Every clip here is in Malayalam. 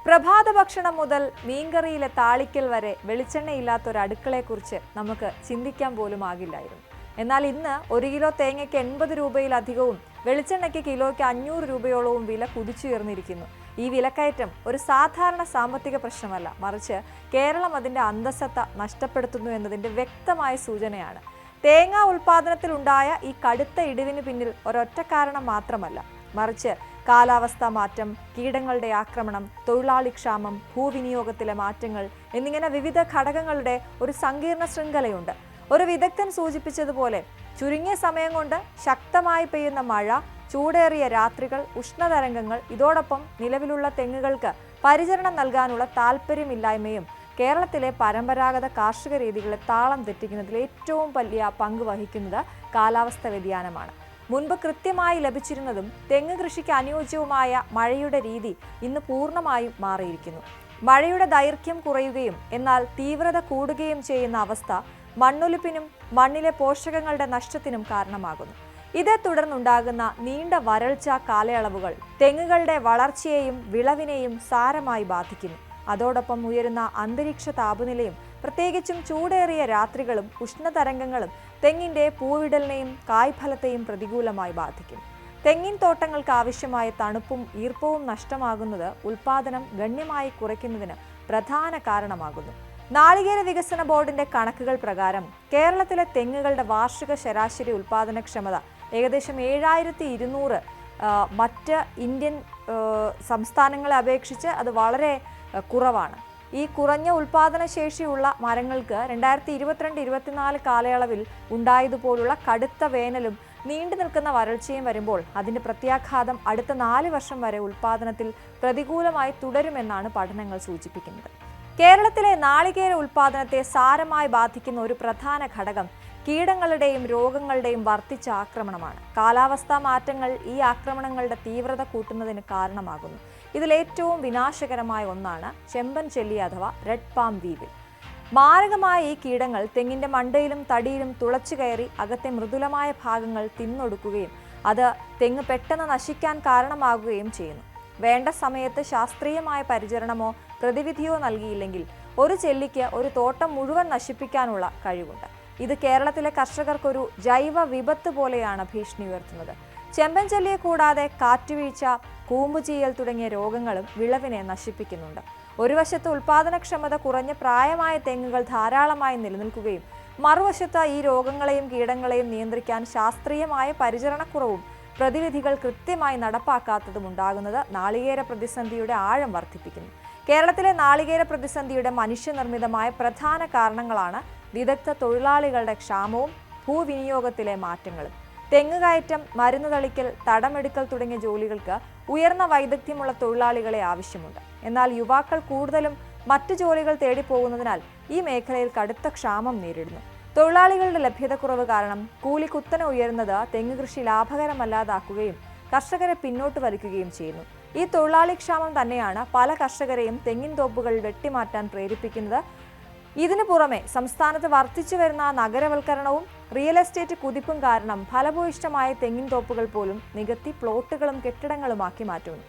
പ്രഭാത ഭക്ഷണം മുതൽ മീൻകറിയിലെ താളിക്കൽ വരെ വെളിച്ചെണ്ണയില്ലാത്ത ഒരു അടുക്കളയെക്കുറിച്ച് നമുക്ക് ചിന്തിക്കാൻ പോലും ആകില്ലായിരുന്നു. എന്നാൽ ഇന്ന് 1 കിലോ തേങ്ങയ്ക്ക് 80 രൂപയിലധികവും വെളിച്ചെണ്ണയ്ക്ക് കിലോയ്ക്ക് 500 രൂപയോളവും വില കുതിച്ചുയർന്നിരിക്കുന്നു. ഈ വിലക്കയറ്റം ഒരു സാധാരണ സാമ്പത്തിക പ്രശ്നമല്ല, മറിച്ച് കേരളം അതിൻ്റെ അന്തസ്സത്ത നഷ്ടപ്പെടുത്തുന്നു എന്നതിൻ്റെ വ്യക്തമായ സൂചനയാണ്. തേങ്ങ ഉൽപ്പാദനത്തിലുണ്ടായ ഈ കടുത്ത ഇടിവിന് പിന്നിൽ ഒരൊറ്റ കാരണം മാത്രമല്ല, മറിച്ച് കാലാവസ്ഥാ മാറ്റം, കീടങ്ങളുടെ ആക്രമണം, തൊഴിലാളി ക്ഷാമം, ഭൂവിനിയോഗത്തിലെ മാറ്റങ്ങൾ എന്നിങ്ങനെ വിവിധ ഘടകങ്ങളുടെ ഒരു സങ്കീർണ ശൃംഖലയുണ്ട്. ഒരു വിദഗ്ധൻ സൂചിപ്പിച്ചതുപോലെ ചുരുങ്ങിയ സമയം കൊണ്ട് ശക്തമായി പെയ്യുന്ന മഴ, ചൂടേറിയ രാത്രികൾ, ഉഷ്ണതരംഗങ്ങൾ, ഇതോടൊപ്പം നിലവിലുള്ള തെങ്ങുകൾക്ക് പരിചരണം നൽകാനുള്ള താല്പര്യമില്ലായ്മയും കേരളത്തിലെ പരമ്പരാഗത കാർഷിക രീതികളെ താളം തെറ്റിക്കുന്നതിൽ ഏറ്റവും വലിയ പങ്ക് വഹിക്കുന്നത് കാലാവസ്ഥ വ്യതിയാനമാണ്. മുൻപ് കൃത്യമായി ലഭിച്ചിരുന്നതും തെങ്ങ് കൃഷിക്ക് അനുയോജ്യവുമായ മഴയുടെ രീതി ഇന്ന് പൂർണ്ണമായും മാറിയിരിക്കുന്നു. മഴയുടെ ദൈർഘ്യം കുറയുകയും എന്നാൽ തീവ്രത കൂടുകയും ചെയ്യുന്ന അവസ്ഥ മണ്ണൊലിപ്പിനും മണ്ണിലെ പോഷകങ്ങളുടെ നഷ്ടത്തിനും കാരണമാകുന്നു. ഇതേ തുടർന്നുണ്ടാകുന്ന നീണ്ട വരൾച്ച കാലയളവുകൾ തെങ്ങുകളുടെ വളർച്ചയെയും വിളവിനെയും സാരമായി ബാധിക്കുന്നു. അതോടൊപ്പം ഉയരുന്ന അന്തരീക്ഷ താപനിലയും പ്രത്യേകിച്ചും ചൂടേറിയ രാത്രികളും ഉഷ്ണതരംഗങ്ങളും തെങ്ങിൻ്റെ പൂവിടലിനെയും കായ്ഫലത്തെയും പ്രതികൂലമായി ബാധിക്കും. തെങ്ങിൻ തോട്ടങ്ങൾക്ക് ആവശ്യമായ തണുപ്പും ഈർപ്പവും നഷ്ടമാകുന്നത് ഉൽപാദനം ഗണ്യമായി കുറയ്ക്കുന്നതിന് പ്രധാന കാരണമാകുന്നു. നാളികേര വികസന ബോർഡിന്റെ കണക്കുകൾ പ്രകാരം കേരളത്തിലെ തെങ്ങുകളുടെ വാർഷിക ശരാശരി ഉൽപാദനക്ഷമത ഏകദേശം 7200. മറ്റ് ഇന്ത്യൻ സംസ്ഥാനങ്ങളെ അപേക്ഷിച്ച് അത് വളരെ കുറവാണ്. ഈ കുറഞ്ഞ ഉൽപാദനശേഷിയുള്ള മരങ്ങൾക്ക് 2022-24 കാലയളവിൽ ഉണ്ടായതുപോലുള്ള കടുത്ത വേനലും നീണ്ടു നിൽക്കുന്ന വരൾച്ചയും വരുമ്പോൾ അതിൻ്റെ പ്രത്യാഘാതം അടുത്ത 4 വർഷം വരെ ഉൽപാദനത്തിൽ പ്രതികൂലമായി തുടരുമെന്നാണ് പഠനങ്ങൾ സൂചിപ്പിക്കുന്നത്. കേരളത്തിലെ നാളികേര ഉൽപാദനത്തെ സാരമായി ബാധിക്കുന്ന ഒരു പ്രധാന ഘടകം കീടങ്ങളുടെയും രോഗങ്ങളുടെയും വർദ്ധിച്ച ആക്രമണമാണ്. കാലാവസ്ഥാ മാറ്റങ്ങൾ ഈ ആക്രമണങ്ങളുടെ തീവ്രത കൂട്ടുന്നതിന് കാരണമാകുന്നു. ഇതിലേറ്റവും വിനാശകരമായ ഒന്നാണ് ചെമ്പൻ ചെല്ലി അഥവാ റെഡ് പാം വീവിൽ. മാരകമായ ഈ കീടങ്ങൾ തെങ്ങിൻ്റെ മണ്ടയിലും തടിയിലും തുളച്ചു കയറി അകത്തെ മൃദുലമായ ഭാഗങ്ങൾ തിന്നൊടുക്കുകയും അത് തെങ്ങ് പെട്ടെന്ന് നശിക്കാൻ കാരണമാകുകയും ചെയ്യുന്നു. വേണ്ട സമയത്ത് ശാസ്ത്രീയമായ പരിചരണമോ പ്രതിവിധിയോ നൽകിയില്ലെങ്കിൽ ഒരു ചെല്ലിക്ക് ഒരു തോട്ടം മുഴുവൻ നശിപ്പിക്കാനുള്ള കഴിവുണ്ട്. ഇത് കേരളത്തിലെ കർഷകർക്കൊരു ജൈവ വിപത്ത് പോലെയാണ് ഭീഷണി ഉയർത്തുന്നത്. ചെമ്പൻ ചെല്ലിയെ കൂടാതെ കാറ്റുവീഴ്ച, കൂമ്പുചീയൽ തുടങ്ങിയ രോഗങ്ങളും വിളവിനെ നശിപ്പിക്കുന്നുണ്ട്. ഒരു വശത്ത് ഉൽപാദനക്ഷമത കുറഞ്ഞ പ്രായമായ തെങ്ങുകൾ ധാരാളമായി നിലനിൽക്കുകയും മറുവശത്ത് ഈ രോഗങ്ങളെയും കീടങ്ങളെയും നിയന്ത്രിക്കാൻ ശാസ്ത്രീയമായ പരിചരണക്കുറവും പ്രതിവിധികൾ കൃത്യമായി നടപ്പാക്കാത്തതും ഉണ്ടാകുന്നത് നാളികേര പ്രതിസന്ധിയുടെ ആഴം വർദ്ധിപ്പിക്കുന്നു. കേരളത്തിലെ നാളികേര പ്രതിസന്ധിയുടെ മനുഷ്യനിർമ്മിതമായ പ്രധാന കാരണങ്ങളാണ് വിദഗ്ധ തൊഴിലാളികളുടെ ക്ഷാമവും ഭൂവിനിയോഗത്തിലെ മാറ്റങ്ങളും. തെങ്ങുകയറ്റം, മരുന്ന് തളിക്കൽ, തടമെടുക്കൽ തുടങ്ങിയ ജോലികൾക്ക് ഉയർന്ന വൈദഗ്ധ്യമുള്ള തൊഴിലാളികളെ ആവശ്യമുണ്ട്. എന്നാൽ യുവാക്കൾ കൂടുതലും മറ്റു ജോലികൾ തേടിപ്പോകുന്നതിനാൽ ഈ മേഖലയിൽ കടുത്ത ക്ഷാമം നേരിടുന്നു. തൊഴിലാളികളുടെ ലഭ്യതക്കുറവ് കാരണം കൂലി കുത്തനെ ഉയരുന്നത് തെങ്ങ് കൃഷി ലാഭകരമല്ലാതാക്കുകയും കർഷകരെ പിന്നോട്ട് വലിക്കുകയും ചെയ്യുന്നു. ഈ തൊഴിലാളി ക്ഷാമം തന്നെയാണ് പല കർഷകരെയും തെങ്ങിൻ തോപ്പുകൾ വെട്ടിമാറ്റാൻ പ്രേരിപ്പിക്കുന്നത്. ഇതിനു പുറമെ സംസ്ഥാനത്ത് വർദ്ധിച്ചു വരുന്ന നഗരവൽക്കരണവും റിയൽ എസ്റ്റേറ്റ് കുതിപ്പും കാരണം ഫലഭൂയിഷ്ടമായ തെങ്ങിൻ തോപ്പുകൾ പോലും നികത്തി പ്ലോട്ടുകളും കെട്ടിടങ്ങളുമാക്കി മാറ്റുന്നു.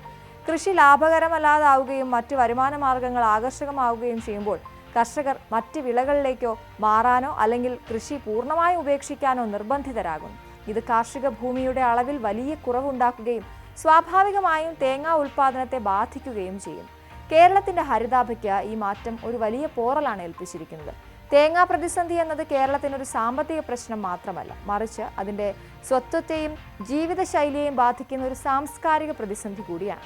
കൃഷി ലാഭകരമല്ലാതാവുകയും മറ്റ് വരുമാന മാർഗങ്ങൾ ആകർഷകമാവുകയും ചെയ്യുമ്പോൾ കർഷകർ മറ്റ് വിളകളിലേക്കോ മാറാനോ അല്ലെങ്കിൽ കൃഷി പൂർണ്ണമായും ഉപേക്ഷിക്കാനോ നിർബന്ധിതരാകുന്നു. ഇത് കാർഷിക ഭൂമിയുടെ അളവിൽ വലിയ കുറവുണ്ടാക്കുകയും സ്വാഭാവികമായും തേങ്ങാ ഉൽപ്പാദനത്തെ ബാധിക്കുകയും ചെയ്യും. കേരളത്തിന്റെ ഹരിതാഭയ്ക്ക് ഈ മാറ്റം ഒരു വലിയ പോറലാണ് ഏൽപ്പിച്ചിരിക്കുന്നത്. തേങ്ങാ പ്രതിസന്ധി എന്നത് കേരളത്തിനൊരു സാമ്പത്തിക പ്രശ്നം മാത്രമല്ല, മറിച്ച് അതിൻ്റെ സ്വത്വത്തെയും ജീവിതശൈലിയെയും ബാധിക്കുന്ന ഒരു സാംസ്കാരിക പ്രതിസന്ധി കൂടിയാണ്.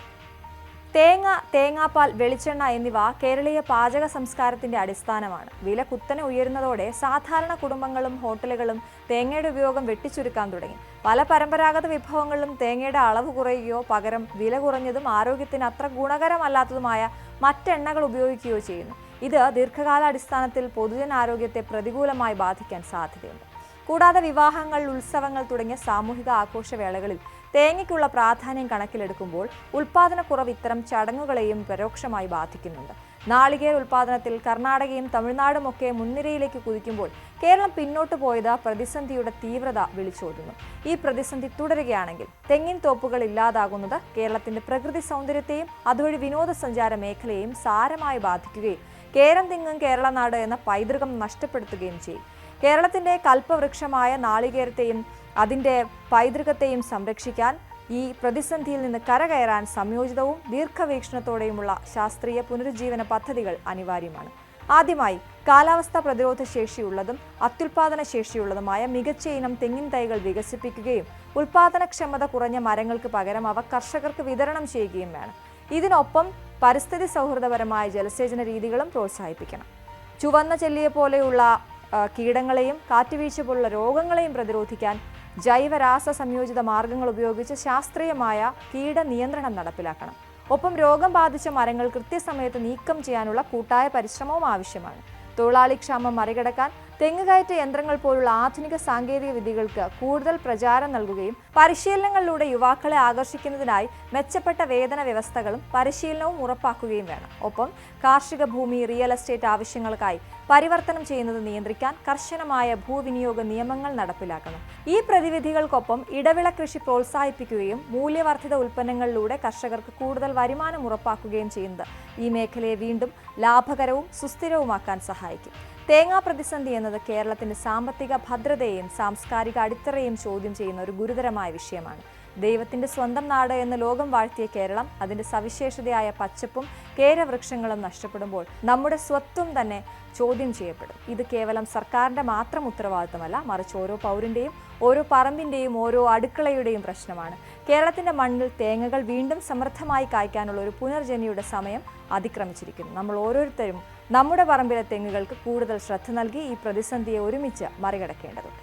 തേങ്ങ, തേങ്ങാപ്പാൽ, വെളിച്ചെണ്ണ എന്നിവ കേരളീയ പാചക സംസ്കാരത്തിന്റെ അടിസ്ഥാനമാണ്. വില കുത്തനെ ഉയരുന്നതോടെ സാധാരണ കുടുംബങ്ങളും ഹോട്ടലുകളും തേങ്ങയുടെ ഉപയോഗം വെട്ടിച്ചുരുക്കാൻ തുടങ്ങി. പല പരമ്പരാഗത വിഭവങ്ങളിലും തേങ്ങയുടെ അളവ് കുറയുകയോ പകരം വില കുറഞ്ഞതും ആരോഗ്യത്തിന് അത്ര ഗുണകരമല്ലാത്തതുമായ മറ്റെണ്ണകൾ ഉപയോഗിക്കുകയോ ചെയ്യുന്നു. ഇത് ദീർഘകാലാടിസ്ഥാനത്തിൽ പൊതുജനാരോഗ്യത്തെ പ്രതികൂലമായി ബാധിക്കാൻ സാധ്യതയുണ്ട്. കൂടാതെ വിവാഹങ്ങൾ, ഉത്സവങ്ങൾ തുടങ്ങിയ സാമൂഹിക ആഘോഷവേളകളിൽ തേങ്ങയ്ക്കുള്ള പ്രാധാന്യം കണക്കിലെടുക്കുമ്പോൾ ഉൽപാദനക്കുറവ് ഇത്തരം ചടങ്ങുകളെയും പരോക്ഷമായി ബാധിക്കുന്നുണ്ട്. നാളികേര ഉൽപ്പാദനത്തിൽ കർണാടകയും തമിഴ്നാടും ഒക്കെ മുൻനിരയിലേക്ക് കുതിക്കുമ്പോൾ കേരളം പിന്നോട്ട് പോയത് പ്രതിസന്ധിയുടെ തീവ്രത വിളിച്ചോതുന്നു. ഈ പ്രതിസന്ധി തുടരുകയാണെങ്കിൽ തെങ്ങിൻ തോപ്പുകൾ ഇല്ലാതാകുന്നത് കേരളത്തിന്റെ പ്രകൃതി സൗന്ദര്യത്തെയും അതുവഴി വിനോദസഞ്ചാര മേഖലയെയും സാരമായി ബാധിക്കുകയും കേരം തിങ്ങും കേരളനാട് എന്ന പൈതൃകം നഷ്ടപ്പെടുത്തുകയും ചെയ്യും. കേരളത്തിന്റെ കൽപ്പവൃക്ഷമായ നാളികേരത്തെയും അതിന്റെ പൈതൃകത്തെയും സംരക്ഷിക്കാൻ ഈ പ്രതിസന്ധിയിൽ നിന്ന് കരകയറാൻ സംയോജിതവും ദീർഘവീക്ഷണത്തോടെയുമുള്ള ശാസ്ത്രീയ പുനരുജ്ജീവന പദ്ധതികൾ അനിവാര്യമാണ്. ആദ്യമായി കാലാവസ്ഥാ പ്രതിരോധ ശേഷിയുള്ളതും അത്യുൽപാദന ശേഷിയുള്ളതുമായ മികച്ച ഇനം തെങ്ങിൻ തൈകൾ വികസിപ്പിക്കുകയും ഉൽപാദനക്ഷമത കുറഞ്ഞ മരങ്ങൾക്ക് പകരം അവ കർഷകർക്ക് വിതരണം ചെയ്യുകയും വേണം. ഇതിനൊപ്പം പരിസ്ഥിതി സൗഹൃദപരമായ ജലസേചന രീതികളും പ്രോത്സാഹിപ്പിക്കണം. ചുവന്ന ചെല്ലിയെ പോലെയുള്ള കീടങ്ങളെയും കാറ്റുവീഴ്ച പോലുള്ള രോഗങ്ങളെയും പ്രതിരോധിക്കാൻ ജൈവരാസ സംയോജിത മാർഗങ്ങൾ ഉപയോഗിച്ച് ശാസ്ത്രീയമായ കീടനിയന്ത്രണം നടപ്പിലാക്കണം. ഒപ്പം രോഗം ബാധിച്ച മരങ്ങൾ കൃത്യസമയത്ത് നീക്കം ചെയ്യാനുള്ള കൂട്ടായ പരിശ്രമവും ആവശ്യമാണ്. തൊഴിലാളി ക്ഷാമം മറികടക്കാൻ തെങ്ങുകയറ്റ യന്ത്രങ്ങൾ പോലുള്ള ആധുനിക സാങ്കേതിക വിദ്യകൾക്ക് കൂടുതൽ പ്രചാരം നൽകുകയും പരിശീലനങ്ങളിലൂടെ യുവാക്കളെ ആകർഷിക്കുന്നതിനായി മെച്ചപ്പെട്ട വേതന വ്യവസ്ഥകളും പരിശീലനവും ഉറപ്പാക്കുകയും വേണം. ഒപ്പം കാർഷിക ഭൂമി റിയൽ എസ്റ്റേറ്റ് ആവശ്യങ്ങൾക്കായി പരിവർത്തനം ചെയ്യുന്നത് നിയന്ത്രിക്കാൻ കർശനമായ ഭൂവിനിയോഗ നിയമങ്ങൾ നടപ്പിലാക്കണം. ഈ പ്രതിവിധികൾക്കൊപ്പം ഇടവിള കൃഷി പ്രോത്സാഹിപ്പിക്കുകയും മൂല്യവർദ്ധിത ഉൽപ്പന്നങ്ങളിലൂടെ കർഷകർക്ക് കൂടുതൽ വരുമാനം ഉറപ്പാക്കുകയും ചെയ്യുന്നത് ഈ മേഖലയെ വീണ്ടും ലാഭകരവും സുസ്ഥിരവുമാക്കാൻ സഹായിക്കും. തേങ്ങാ പ്രതിസന്ധി എന്നത് കേരളത്തിന്റെ സാമ്പത്തിക ഭദ്രതയെയും സാംസ്കാരിക അടിത്തറയും ചോദ്യം ചെയ്യുന്ന ഒരു ഗുരുതരമായ വിഷയമാണ്. ദൈവത്തിന്റെ സ്വന്തം നാട് എന്ന് ലോകം വാഴ്ത്തിയ കേരളം അതിന്റെ സവിശേഷതയായ പച്ചപ്പും കേരവൃക്ഷങ്ങളും നഷ്ടപ്പെടുമ്പോൾ നമ്മുടെ സ്വത്വം തന്നെ ചോദ്യം ചെയ്യപ്പെടും. ഇത് കേവലം സർക്കാരിന്റെ മാത്രം ഉത്തരവാദിത്തമല്ല, മറിച്ച് ഓരോ പൗരന്റെയും ഓരോ പറമ്പിന്റെയും ഓരോ അടുക്കളയുടെയും പ്രശ്നമാണ്. കേരളത്തിന്റെ മണ്ണിൽ തേങ്ങകൾ വീണ്ടും സമൃദ്ധമായി കായ്ക്കാനുള്ള ഒരു പുനർജനിയുടെ സമയം അതിക്രമിച്ചിരിക്കുന്നു. നമ്മൾ ഓരോരുത്തരും നമ്മുടെ പറമ്പിലെ തെങ്ങുകൾക്ക് കൂടുതൽ ശ്രദ്ധ നൽകി ഈ പ്രതിസന്ധിയെ ഒരുമിച്ച് മറികടക്കേണ്ടതുണ്ട്.